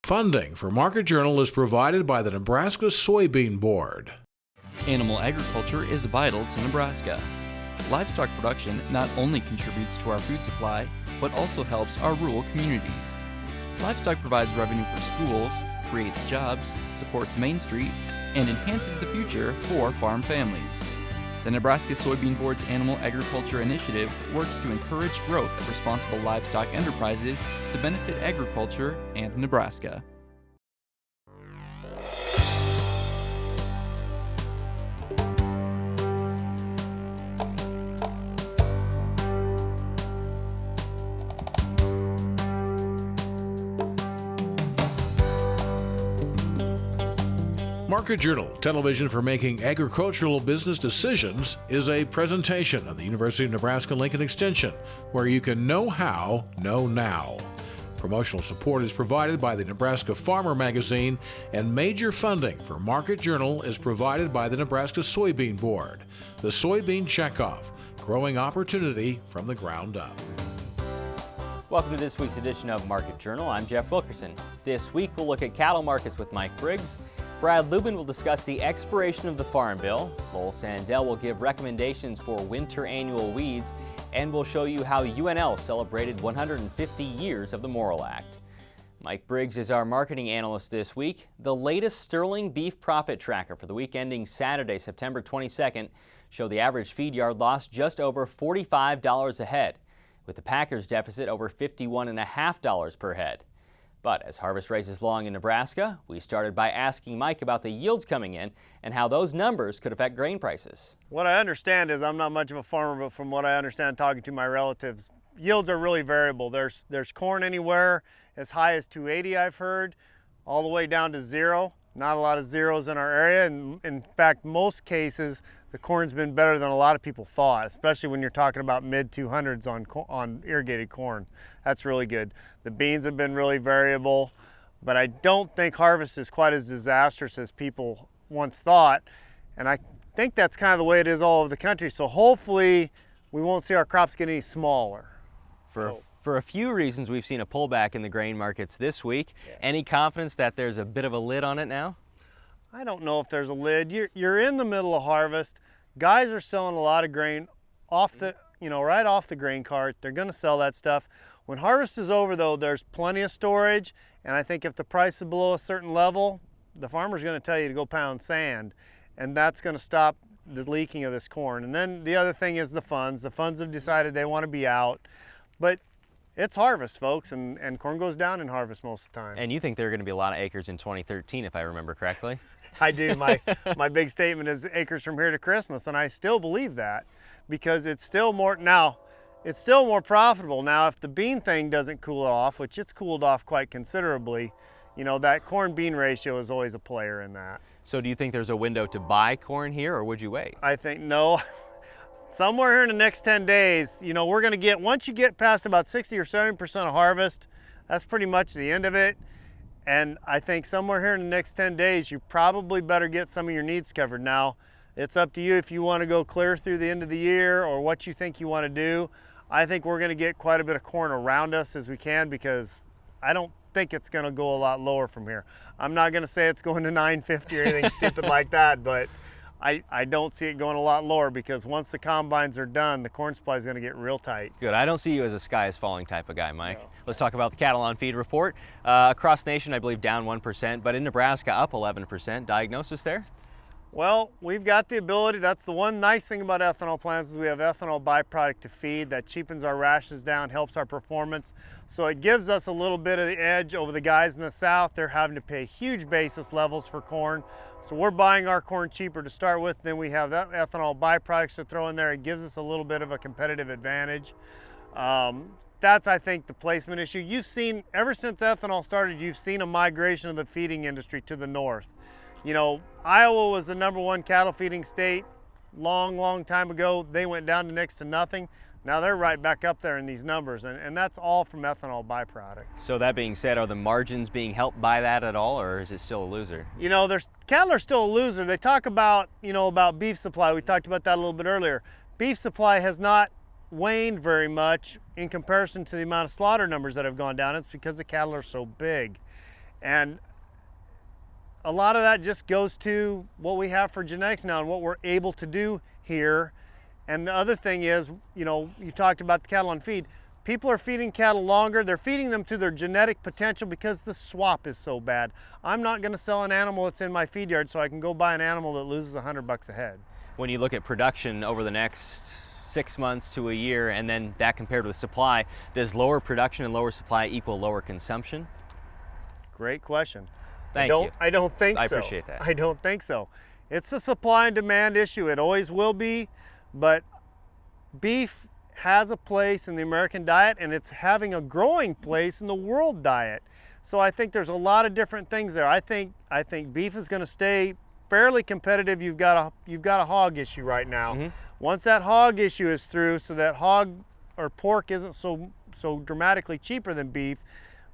Funding for Market Journal is provided by the Nebraska Soybean Board. Animal agriculture is vital to Nebraska. Livestock production not only contributes to our food supply, but also helps our rural communities. Livestock provides revenue for schools, creates jobs, supports Main Street, and enhances the future for farm families. The Nebraska Soybean Board's Animal Agriculture Initiative works to encourage growth of responsible livestock enterprises to benefit agriculture and Nebraska. Market Journal, television for making agricultural business decisions, is a presentation of the University of Nebraska-Lincoln Extension, where you can know how, know now. Promotional support is provided by the Nebraska Farmer Magazine, and major funding for Market Journal is provided by the Nebraska Soybean Board. The Soybean Checkoff, growing opportunity from the ground up. Welcome to this week's edition of Market Journal. I'm Jeff Wilkerson. This week we'll look at cattle markets with Mike Briggs. Brad Lubben will discuss the expiration of the Farm Bill. Lowell Sandell will give recommendations for winter annual weeds, and we'll show you how UNL celebrated 150 years of the Morrill Act. Mike Briggs is our marketing analyst this week. The latest sterling beef profit tracker for the week ending Saturday, September 22nd, showed the average feed yard lost just over $45 a head, with the packers deficit over $51.50 per head. But as harvest races along in Nebraska, we started by asking Mike about the yields coming in and how those numbers could affect grain prices. What I understand is, I'm not much of a farmer, but from what I understand talking to my relatives, yields are really variable. There's corn anywhere as high as 280, I've heard, all the way down to 0. Not a lot of zeros in our area, and in fact, most cases, the corn's been better than a lot of people thought, especially when you're talking about mid 200s on irrigated corn. That's really good. The beans have been really variable, but I don't think harvest is quite as disastrous as people once thought, and I think that's kind of the way it is all over the country. So hopefully we won't see our crops get any smaller. For a few reasons, we've seen a pullback in the grain markets this week. Yeah. Any confidence that there's a bit of a lid on it now? I don't know if there's a lid. You're in the middle of harvest. Guys are selling a lot of grain off the, right off the grain cart. They're going to sell that stuff. When harvest is over, though, there's plenty of storage, and I think if the price is below a certain level, the farmer's going to tell you to go pound sand, and that's going to stop the leaking of this corn. And then the other thing is the funds. The funds have decided they want to be out, but it's harvest, folks, and corn goes down in harvest most of the time. And you think there are going to be a lot of acres in 2013, if I remember correctly? I do. My big statement is acres from here to Christmas, and I still believe that, because it's still more profitable. Now, if the bean thing doesn't cool off, which it's cooled off quite considerably, that corn-bean ratio is always a player in that. So do you think there's a window to buy corn here, or would you wait? I think no. Somewhere here in the next 10 days, we're going to get, once you get past about 60 or 70% of harvest, that's pretty much the end of it. And I think somewhere here in the next 10 days, you probably better get some of your needs covered. Now, it's up to you if you want to go clear through the end of the year or what you think you want to do. I think we're going to get quite a bit of corn around us as we can, because I don't think it's going to go a lot lower from here. I'm not going to say it's going to 950 or anything stupid like that, but I don't see it going a lot lower, because once the combines are done, the corn supply is going to get real tight. Good. I don't see you as a sky is falling type of guy, Mike. No. Let's talk about the cattle on feed report. Across the nation, I believe down 1%, but in Nebraska up 11%. Diagnosis there? Well, we've got the ability. That's the one nice thing about ethanol plants, is we have ethanol byproduct to feed. That cheapens our rations down, helps our performance. So it gives us a little bit of the edge over the guys in the south. They're having to pay huge basis levels for corn. So we're buying our corn cheaper to start with. Then we have that ethanol byproducts to throw in there. It gives us a little bit of a competitive advantage. That's, I think, the placement issue. You've seen, ever since ethanol started, you've seen a migration of the feeding industry to the north. Iowa was the #1 cattle feeding state long time ago. They went down to next to nothing. Now they're right back up there in these numbers, and that's all from ethanol byproduct. So that being said, are the margins being helped by that at all, or is it still a loser? Cattle are still a loser. They talk about, about beef supply. We talked about that a little bit earlier. Beef supply has not waned very much in comparison to the amount of slaughter numbers that have gone down. It's because the cattle are so big. And a lot of that just goes to what we have for genetics now and what we're able to do here. And the other thing is, you know, you talked about the cattle on feed. People are feeding cattle longer. They're feeding them to their genetic potential because the swap is so bad. I'm not going to sell an animal that's in my feed yard so I can go buy an animal that loses $100 a head. When you look at production over the next 6 months to a year, and then that compared with supply, does lower production and lower supply equal lower consumption? Great question. Thank you. I don't think so. I appreciate that. I don't think so. It's a supply and demand issue. It always will be, but beef has a place in the American diet, and it's having a growing place in the world diet. So I think there's a lot of different things there. I think beef is going to stay fairly competitive. You've got a hog issue right now. Once that hog issue is through, so that hog or pork isn't so dramatically cheaper than beef,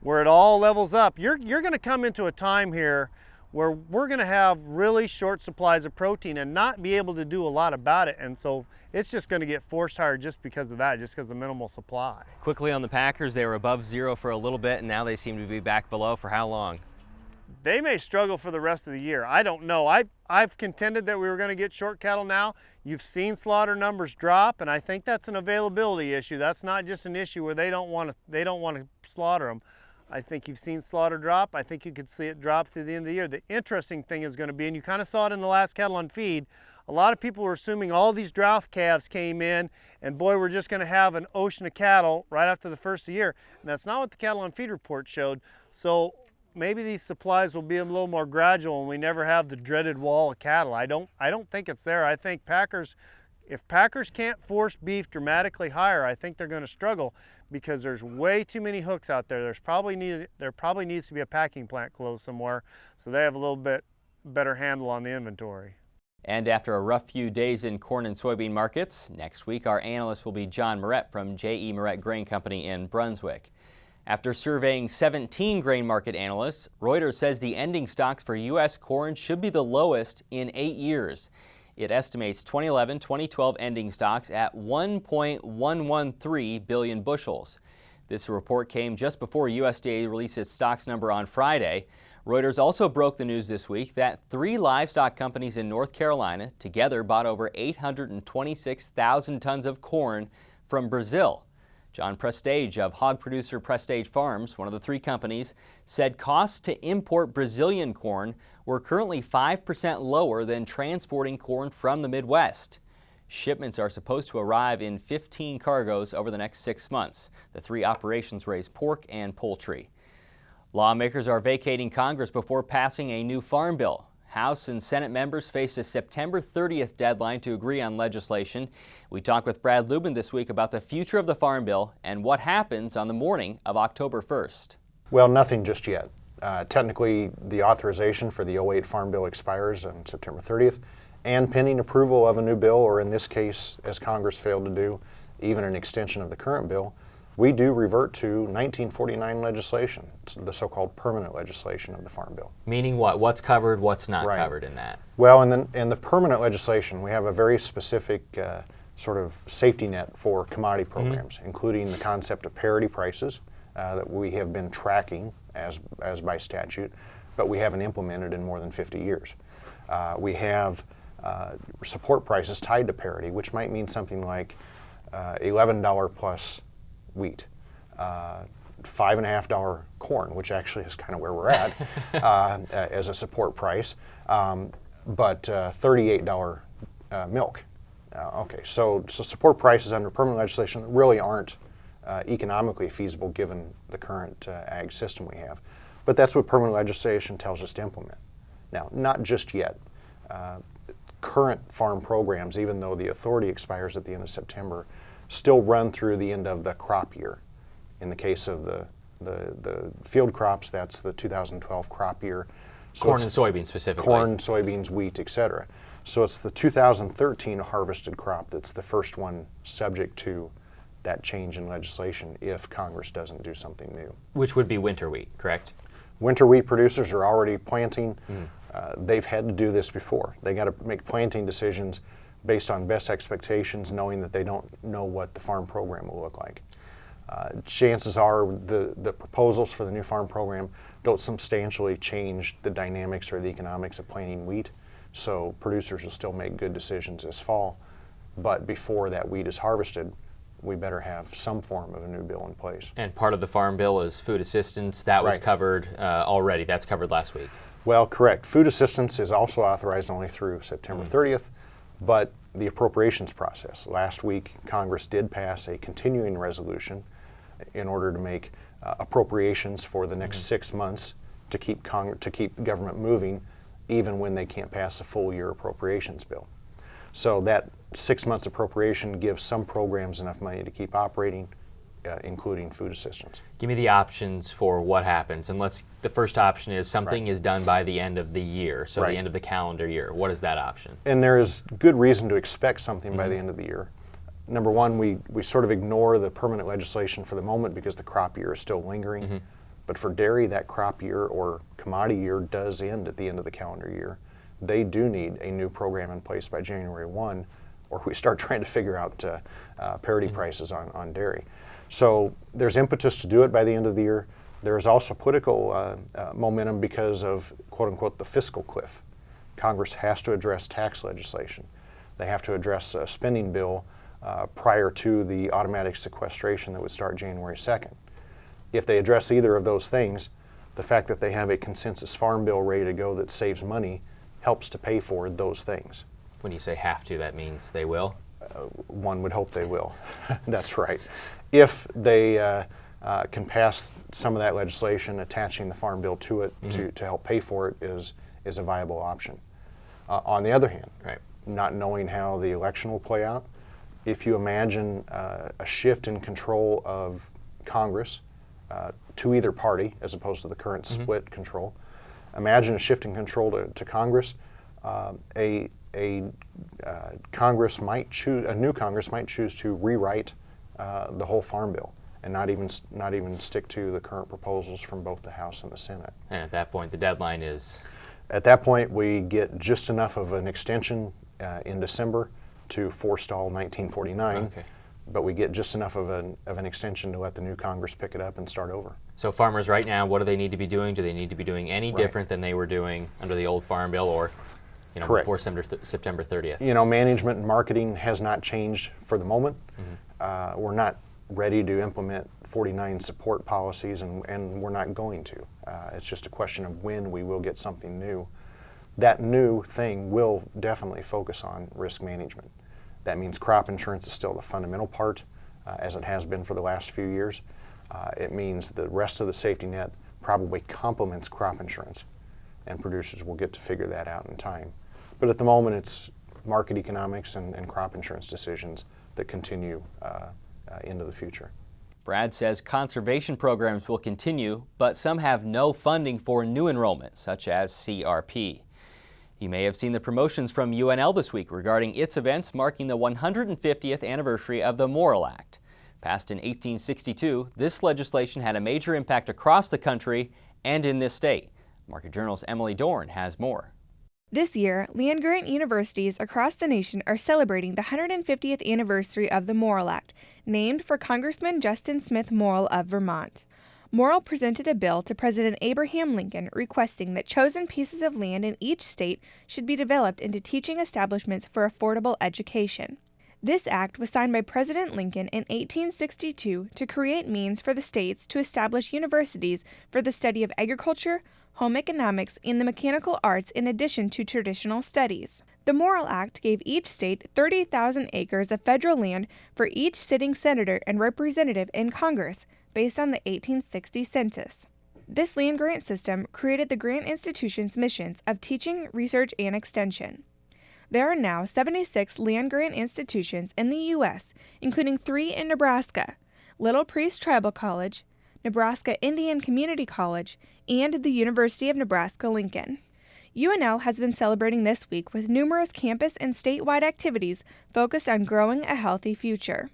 where it all levels up, you're going to come into a time here where we're going to have really short supplies of protein and not be able to do a lot about it. And so it's just going to get forced higher just because of that, just because of minimal supply. Quickly on the Packers, they were above zero for a little bit, and now they seem to be back below. For how long? They may struggle for the rest of the year. I don't know. I've contended that we were going to get short cattle now. You've seen slaughter numbers drop, and I think that's an availability issue. That's not just an issue where they don't want to slaughter them. I think you've seen slaughter drop. I think you could see it drop through the end of the year. The interesting thing is going to be, and you kind of saw it in the last cattle on feed, a lot of people were assuming all these drought calves came in, and boy, we're just going to have an ocean of cattle right after the first of the year. And that's not what the cattle on feed report showed. So maybe these supplies will be a little more gradual and we never have the dreaded wall of cattle. I don't think it's there. I think if Packers can't force beef dramatically higher, I think they're going to struggle because there's way too many hooks out there. There probably needs to be a packing plant closed somewhere so they have a little bit better handle on the inventory. And after a rough few days in corn and soybean markets, next week our analyst will be John Moret from J.E. Moret Grain Company in Brunswick. After surveying 17 grain market analysts, Reuters says the ending stocks for U.S. corn should be the lowest in 8 years. It estimates 2011-2012 ending stocks at 1.113 billion bushels. This report came just before USDA released its stocks number on Friday. Reuters also broke the news this week that 3 livestock companies in North Carolina together bought over 826,000 tons of corn from Brazil. John Prestage of hog producer Prestage Farms, one of the 3 companies, said costs to import Brazilian corn were currently 5% lower than transporting corn from the Midwest. Shipments are supposed to arrive in 15 cargoes over the next 6 months. The 3 operations raise pork and poultry. Lawmakers are vacating Congress before passing a new farm bill. House and Senate members face a September 30th deadline to agree on legislation. We talked with Brad Lubben this week about the future of the farm bill and what happens on the morning of October 1st. Well, nothing just yet. Technically, the authorization for the 08 Farm Bill expires on September 30th, and pending approval of a new bill, or in this case, as Congress failed to do, even an extension of the current bill, we do revert to 1949 legislation. It's the so-called permanent legislation of the Farm Bill. Meaning what? What's covered, what's not covered in that? Well, in the permanent legislation, we have a very specific sort of safety net for commodity programs, including the concept of parity prices that we have been tracking as by statute, but we haven't implemented in more than 50 years. We have support prices tied to parity, which might mean something like $11 plus wheat, $5.50 corn, which actually is kind of where we're at as a support price, but $38 milk. Okay, so support prices under permanent legislation really aren't economically feasible given the current ag system we have. But that's what permanent legislation tells us to implement. Now, not just yet. Current farm programs, even though the authority expires at the end of September, still run through the end of the crop year. In the case of the field crops, that's the 2012 crop year. So corn and soybeans specifically. Corn, soybeans, wheat, etc. So it's the 2013 harvested crop that's the first one subject to that change in legislation if Congress doesn't do something new. Which would be winter wheat, correct? Winter wheat producers are already planting. They've had to do this before. They got to make planting decisions based on best expectations, knowing that they don't know what the farm program will look like. Chances are the proposals for the new farm program don't substantially change the dynamics or the economics of planting wheat, so producers will still make good decisions this fall. But before that wheat is harvested, we better have some form of a new bill in place. And part of the farm bill is food assistance. That was Right. covered already. That's covered last week. Well, correct. Food assistance is also authorized only through September 30th, but the appropriations process. Last week, Congress did pass a continuing resolution in order to make appropriations for the next 6 months to keep the government moving, even when they can't pass a full year appropriations bill. So that 6 months appropriation gives some programs enough money to keep operating, including food assistance. Give me the options for what happens. And the first option is something is done by the end of the year, so Right. the end of the calendar year. What is that option? And there is good reason to expect something by the end of the year. Number one, we sort of ignore the permanent legislation for the moment because the crop year is still lingering. But for dairy, that crop year or commodity year does end at the end of the calendar year. They do need a new program in place by January 1, or we start trying to figure out parity prices on dairy. So there's impetus to do it by the end of the year. There's also political momentum because of, quote unquote, the fiscal cliff. Congress has to address tax legislation. They have to address a spending bill prior to the automatic sequestration that would start January 2nd. If they address either of those things, the fact that they have a consensus farm bill ready to go that saves money helps to pay for those things. When you say have to, that means they will? One would hope they will. That's right. If they can pass some of that legislation, attaching the farm bill to it to help pay for it is a viable option. On the other hand, Right. not knowing how the election will play out, if you imagine a shift in control of Congress to either party as opposed to the current split control, imagine a shift in control to Congress. A new Congress might choose to rewrite the whole farm bill and not even stick to the current proposals from both the House and the Senate. And at that point, the deadline is? At that point, we get just enough of an extension in December to forestall 1949, Okay. but we get just enough of an extension to let the new Congress pick it up and start over. So farmers right now, what do they need to be doing? Do they need to be doing any Right. different than they were doing under the old farm bill or Correct. before September 30th? You know, management and marketing has not changed for the moment. We're not ready to implement 49 support policies, and we're not going to. It's just a question of when we will get something new. That new thing will definitely focus on risk management. That means crop insurance is still the fundamental part, as it has been for the last few years. It means the rest of the safety net probably complements crop insurance, and producers will get to figure that out in time. But at the moment, it's market economics and crop insurance decisions that continue into the future. Brad says conservation programs will continue, but some have no funding for new enrollment, such as CRP. You may have seen the promotions from UNL this week regarding its events marking the 150th anniversary of the Morrill Act. Passed in 1862, this legislation had a major impact across the country and in this state. Market Journal's Emilee Dorn has more. This year, land-grant universities across the nation are celebrating the 150th anniversary of the Morrill Act, named for Congressman Justin Smith Morrill of Vermont. Morrill presented a bill to President Abraham Lincoln requesting that chosen pieces of land in each state should be developed into teaching establishments for affordable education. This act was signed by President Lincoln in 1862 to create means for the states to establish universities for the study of agriculture, home economics, and the mechanical arts in addition to traditional studies. The Morrill Act gave each state 30,000 acres of federal land for each sitting senator and representative in Congress, based on the 1860 census. This land grant system created the grant institution's missions of teaching, research, and extension. There are now 76 land grant institutions in the U.S., including 3 in Nebraska, Little Priest Tribal College, Nebraska Indian Community College, and the University of Nebraska-Lincoln. UNL has been celebrating this week with numerous campus and statewide activities focused on growing a healthy future.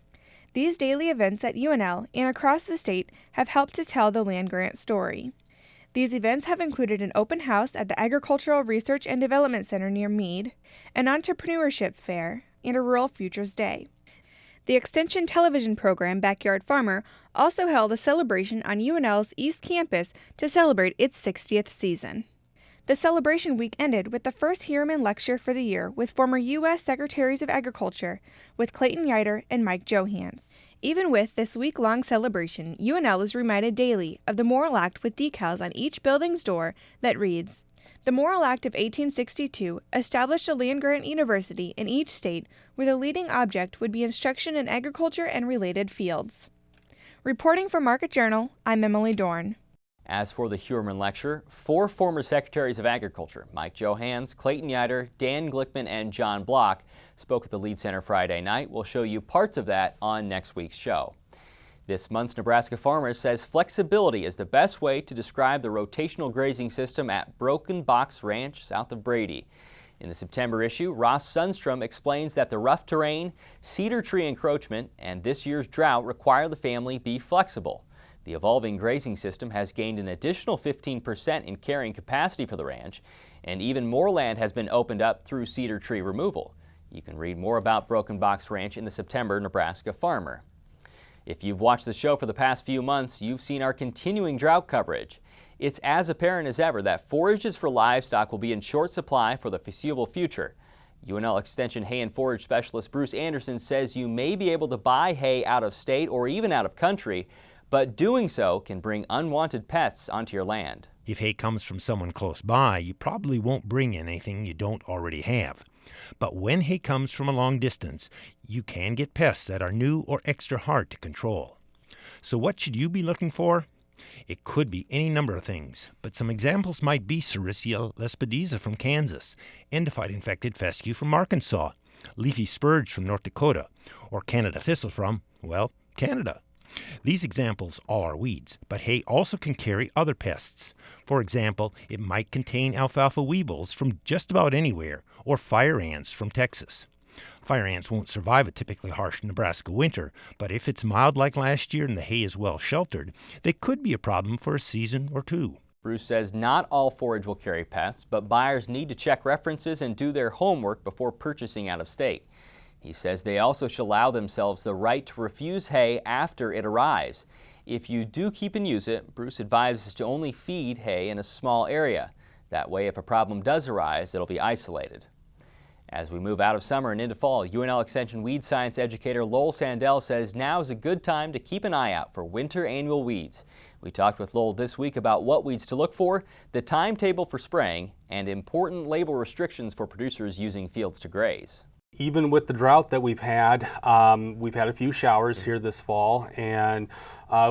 These daily events at UNL and across the state have helped to tell the land grant story. These events have included an open house at the Agricultural Research and Development Center near Meade, an entrepreneurship fair, and a Rural Futures Day. The Extension television program Backyard Farmer also held a celebration on UNL's East Campus to celebrate its 60th season. The celebration week ended with the first Heuermann Lecture for the year with former U.S. Secretaries of Agriculture, with Clayton Yiter and Mike Johans. Even with this week-long celebration, UNL is reminded daily of the Morrill Act with decals on each building's door that reads, "The Morrill Act of 1862 established a land-grant university in each state where the leading object would be instruction in agriculture and related fields." Reporting for Market Journal, I'm Emilee Dorn. As for the Heuermann Lecture, 4 former Secretaries of Agriculture, Mike Johans, Clayton Yiter, Dan Glickman, and John Block, spoke at the Lead Center Friday night. We'll show you parts of that on next week's show. This month's Nebraska Farmer says flexibility is the best way to describe the rotational grazing system at Broken Box Ranch south of Brady. In the September issue, Ross Sundstrom explains that the rough terrain, cedar tree encroachment, and this year's drought require the family be flexible. The evolving grazing system has gained an additional 15% in carrying capacity for the ranch, and even more land has been opened up through cedar tree removal. You can read more about Broken Box Ranch in the September Nebraska Farmer. If you've watched the show for the past few months, you've seen our continuing drought coverage. It's as apparent as ever that forages for livestock will be in short supply for the foreseeable future. UNL Extension hay and forage specialist Bruce Anderson says you may be able to buy hay out of state or even out of country, but doing so can bring unwanted pests onto your land. If hay comes from someone close by, you probably won't bring anything you don't already have. But when hay comes from a long distance, you can get pests that are new or extra hard to control. So what should you be looking for? It could be any number of things, but some examples might be Sericea lespedeza from Kansas, endophyte-infected fescue from Arkansas, leafy spurge from North Dakota, or Canada thistle from, well, Canada. These examples all are weeds, but hay also can carry other pests. For example, it might contain alfalfa weevils from just about anywhere, or fire ants from Texas. Fire ants won't survive a typically harsh Nebraska winter, but if it's mild like last year and the hay is well sheltered, they could be a problem for a season or two. Bruce says not all forage will carry pests, but buyers need to check references and do their homework before purchasing out of state. He says they also should allow themselves the right to refuse hay after it arrives. If you do keep and use it, Bruce advises to only feed hay in a small area. That way, if a problem does arise, it'll be isolated. As we move out of summer and into fall, UNL Extension weed science educator Lowell Sandell says now is a good time to keep an eye out for winter annual weeds. We talked with Lowell this week about what weeds to look for, the timetable for spraying, and important label restrictions for producers using fields to graze. Even with the drought that we've had a few showers here this fall, and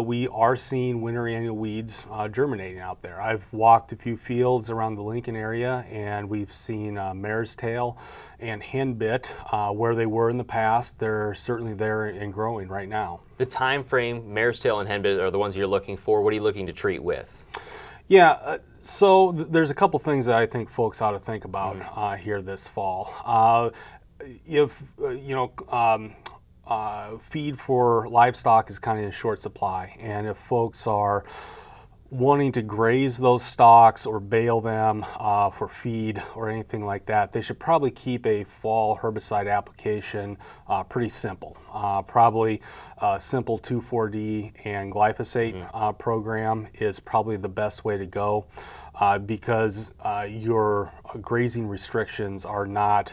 we are seeing winter annual weeds germinating out there. I've walked a few fields around the Lincoln area, and we've seen mare's tail and henbit where they were in the past. They're certainly there and growing right now. The time frame, mare's tail and henbit are the ones you're looking for. What are you looking to treat with? Yeah, so there's a couple things that I think folks ought to think about here this fall. If feed for livestock is kind of in short supply, and if folks are wanting to graze those stocks or bale them for feed or anything like that, they should probably keep a fall herbicide application pretty simple. Probably a simple 2,4-D and glyphosate program is probably the best way to go because your grazing restrictions are not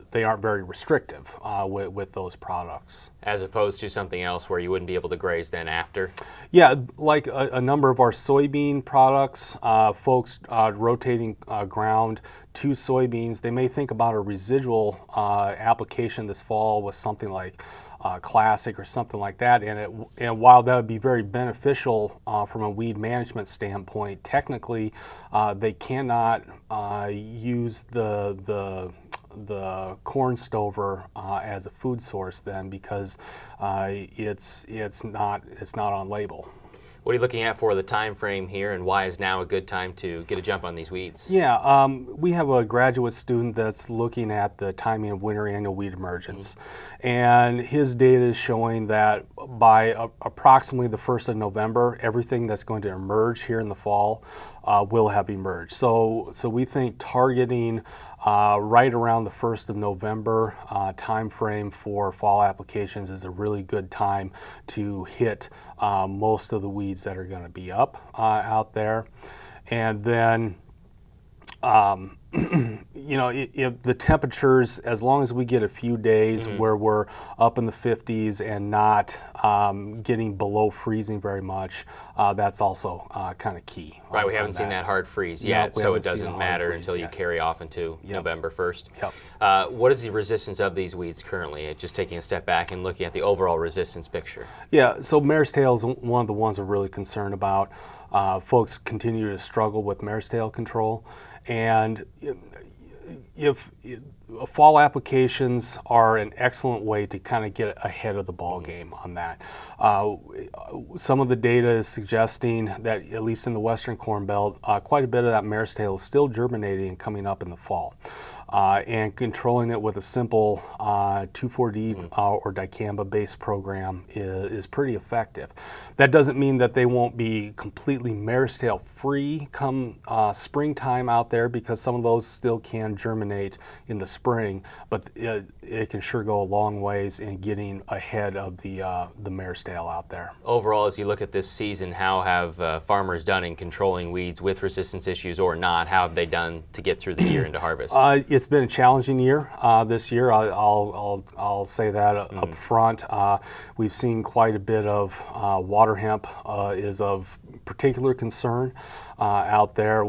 they aren't very restrictive with those products. As opposed to something else where you wouldn't be able to graze then after? Yeah, like a number of our soybean products, folks rotating ground to soybeans, they may think about a residual application this fall with something like Classic or something like that, and while that would be very beneficial from a weed management standpoint, technically they cannot use the corn stover as a food source then because it's not on label. What are you looking at for the time frame here, and why is now a good time to get a jump on these weeds? Yeah, we have a graduate student that's looking at the timing of winter annual weed emergence, and his data is showing that by approximately the 1st of November, everything that's going to emerge here in the fall will have emerged. So we think targeting right around the 1st of November time frame for fall applications is a really good time to hit most of the weeds that are going to be up out there. And then you know, if the temperatures, as long as we get a few days where we're up in the 50s and not getting below freezing very much, that's also kind of key. Right, we haven't seen that hard freeze yet, so it doesn't matter until you carry off into November 1st. Yep. What is the resistance of these weeds currently? Just taking a step back and looking at the overall resistance picture. Yeah, so mare's tail is one of the ones we're really concerned about. Folks continue to struggle with mare's tail control. And if fall applications are an excellent way to kind of get ahead of the ball game on that. Some of the data is suggesting that, at least in the Western Corn Belt, quite a bit of that mare's tail is still germinating and coming up in the fall. And controlling it with a simple 2,4-D or dicamba-based program is pretty effective. That doesn't mean that they won't be completely mare's tail free come springtime out there, because some of those still can germinate in the spring, but it can sure go a long ways in getting ahead of the mare's tail out there. Overall, as you look at this season, how have farmers done in controlling weeds with resistance issues or not? How have they done to get through the year into harvest? It's been a challenging year this year. I'll say that up front. We've seen quite a bit of water hemp is of particular concern out there.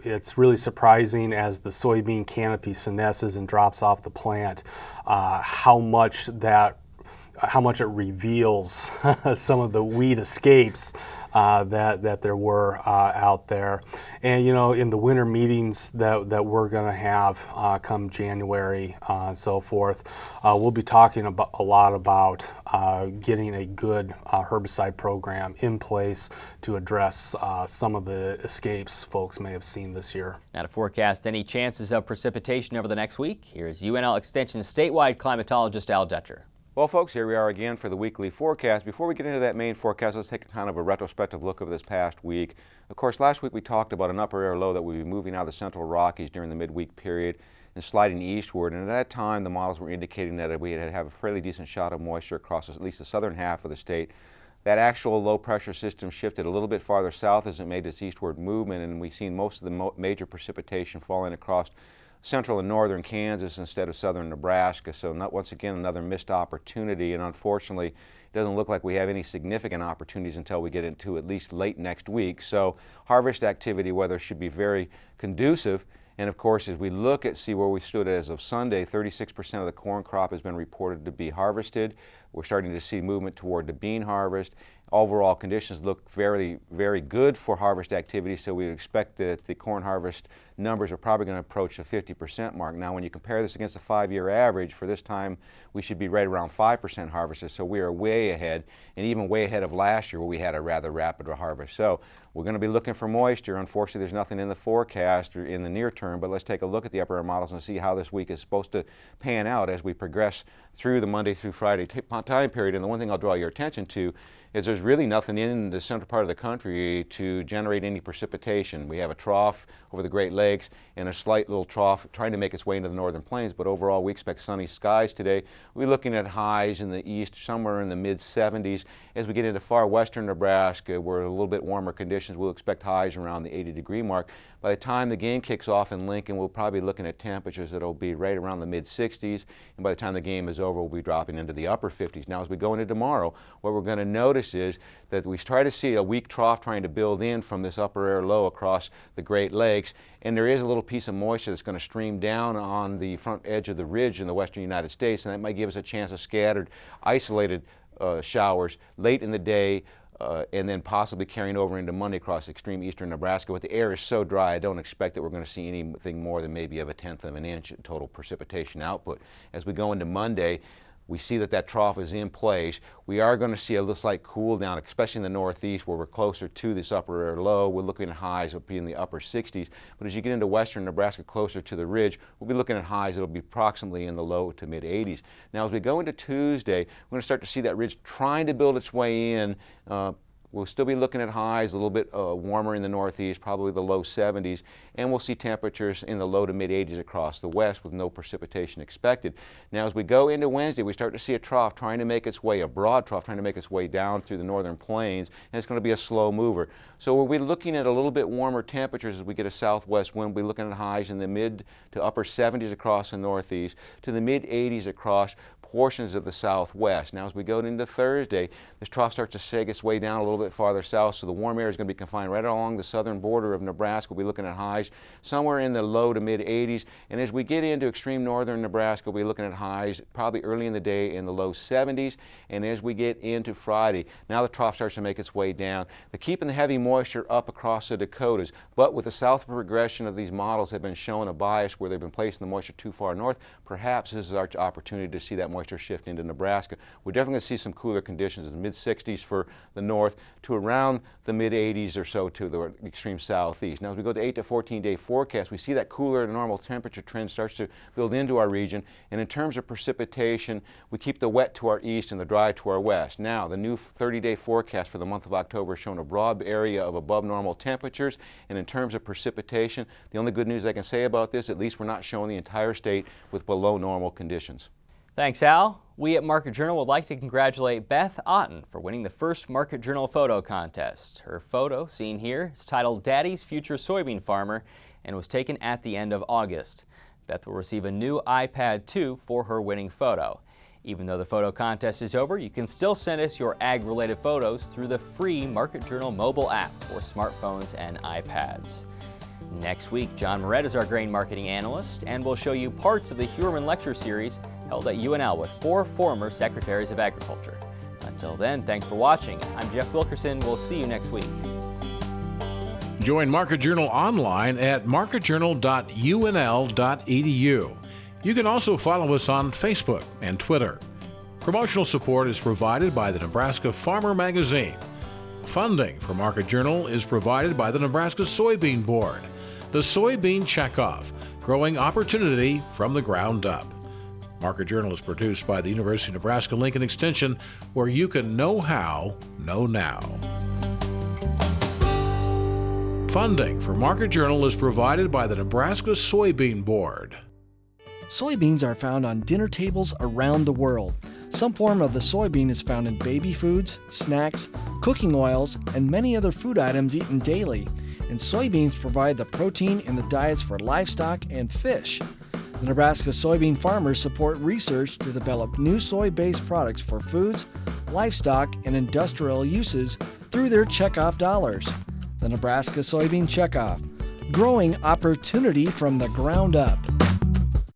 It's really surprising, as the soybean canopy senesces and drops off the plant, how much it reveals some of the weed escapes that there were out there. And you know, in the winter meetings that we're going to have come January and so forth, we'll be talking a lot about getting a good herbicide program in place to address some of the escapes folks may have seen this year. Now, to forecast any chances of precipitation over the next week, here's UNL Extension statewide climatologist Al Dutcher. Well, folks, here we are again for the weekly forecast. Before we get into that main forecast, let's take kind of a retrospective look over this past week. Of course, last week we talked about an upper air low that would be moving out of the central Rockies during the midweek period and sliding eastward. And at that time, the models were indicating that we had a fairly decent shot of moisture across at least the southern half of the state. That actual low pressure system shifted a little bit farther south as it made its eastward movement, and we've seen most of the major precipitation falling across central and northern Kansas instead of southern Nebraska. So once again, another missed opportunity, and unfortunately it doesn't look like we have any significant opportunities until we get into at least late next week. So harvest activity weather should be very conducive. And of course, as we look at see where we stood as of Sunday, 36% of the corn crop has been reported to be harvested. We're starting to see movement toward the bean harvest. Overall conditions look very, very good for harvest activity, so we would expect that the corn harvest numbers are probably going to approach the 50% mark. Now, when you compare this against the 5-year average, for this time we should be right around 5% harvested, so we are way ahead, and even way ahead of last year where we had a rather rapid harvest. So we're going to be looking for moisture. Unfortunately, there's nothing in the forecast or in the near term, but let's take a look at the upper air models and see how this week is supposed to pan out as we progress through the Monday through Friday time period. And the one thing I'll draw your attention to is there's really nothing in the central part of the country to generate any precipitation. We have a trough over the Great Lakes and a slight little trough trying to make its way into the northern plains, but overall we expect sunny skies today. We're looking at highs in the east somewhere in the mid-70s. As we get into far western Nebraska, where a little bit warmer conditions, we'll expect highs around the 80-degree mark. By the time the game kicks off in Lincoln, we'll probably be looking at temperatures that'll be right around the mid-60s, and by the time the game is over, we'll be dropping into the upper 50s. Now, as we go into tomorrow, what we're going to notice is that we try to see a weak trough trying to build in from this upper air low across the Great Lakes, and there is a little piece of moisture that's going to stream down on the front edge of the ridge in the western United States, and that might give us a chance of scattered, isolated showers late in the day, and then possibly carrying over into Monday across extreme eastern Nebraska. But the air is so dry, I don't expect that we're going to see anything more than maybe of 1/10 of an inch total precipitation output. As we go into Monday, We see that that trough is in place. We are going to see a slight cool down, especially in the northeast where we're closer to this upper air low. We're looking at highs will be in the upper 60s. But as you get into western Nebraska, closer to the ridge, we'll be looking at highs that'll be approximately in the low to mid 80s. Now, as we go into Tuesday, we're going to start to see that ridge trying to build its way in. We'll still be looking at highs a little bit warmer in the northeast, probably the low 70s, and we'll see temperatures in the low to mid 80s across the west with no precipitation expected. Now, as we go into Wednesday, we start to see a trough trying to make its way, a broad trough trying to make its way down through the northern plains, and it's going to be a slow mover. So we'll be looking at a little bit warmer temperatures as we get a southwest wind. We'll be looking at highs in the mid to upper 70s across the northeast to the mid 80s across portions of the southwest. Now, as we go into Thursday, this trough starts to shake its way down a little bit farther south, so the warm air is going to be confined right along the southern border of Nebraska. We'll be looking at highs somewhere in the low to mid 80s, and as we get into extreme northern Nebraska, we'll be looking at highs probably early in the day in the low 70s, and as we get into Friday, now the trough starts to make its way down. They're keeping the heavy moisture up across the Dakotas, but with the southward progression of these models have been showing a bias where they've been placing the moisture too far north. Perhaps this is our opportunity to see that moisture shift into Nebraska. We're definitely going to see some cooler conditions in the mid 60s for the north to around the mid 80s or so to the extreme southeast. Now, as we go to 8 to 14 day forecast, we see that cooler than normal temperature trend starts to build into our region. And in terms of precipitation, we keep the wet to our east and the dry to our west. Now, the new 30-day forecast for the month of October has shown a broad area of above normal temperatures. And in terms of precipitation, the only good news I can say about this, at least we're not showing the entire state with below normal conditions. Thanks, Al. We at Market Journal would like to congratulate Beth Otten for winning the first Market Journal photo contest. Her photo, seen here, is titled Daddy's Future Soybean Farmer and was taken at the end of August. Beth will receive a new iPad 2 for her winning photo. Even though the photo contest is over, you can still send us your ag-related photos through the free Market Journal mobile app for smartphones and iPads. Next week, John Moret is our grain marketing analyst, and we'll show you parts of the Huerman Lecture Series held at UNL with 4 former secretaries of agriculture. Until then, thanks for watching. I'm Jeff Wilkerson. We'll see you next week. Join Market Journal online at marketjournal.unl.edu. You can also follow us on Facebook and Twitter. Promotional support is provided by the Nebraska Farmer Magazine. Funding for Market Journal is provided by the Nebraska Soybean Board. The Soybean Checkoff, growing opportunity from the ground up. Market Journal is produced by the University of Nebraska-Lincoln Extension, where you can know how, know now. Funding for Market Journal is provided by the Nebraska Soybean Board. Soybeans are found on dinner tables around the world. Some form of the soybean is found in baby foods, snacks, cooking oils, and many other food items eaten daily. And soybeans provide the protein in the diets for livestock and fish. The Nebraska soybean farmers support research to develop new soy-based products for foods, livestock, and industrial uses through their checkoff dollars. The Nebraska Soybean Checkoff, growing opportunity from the ground up.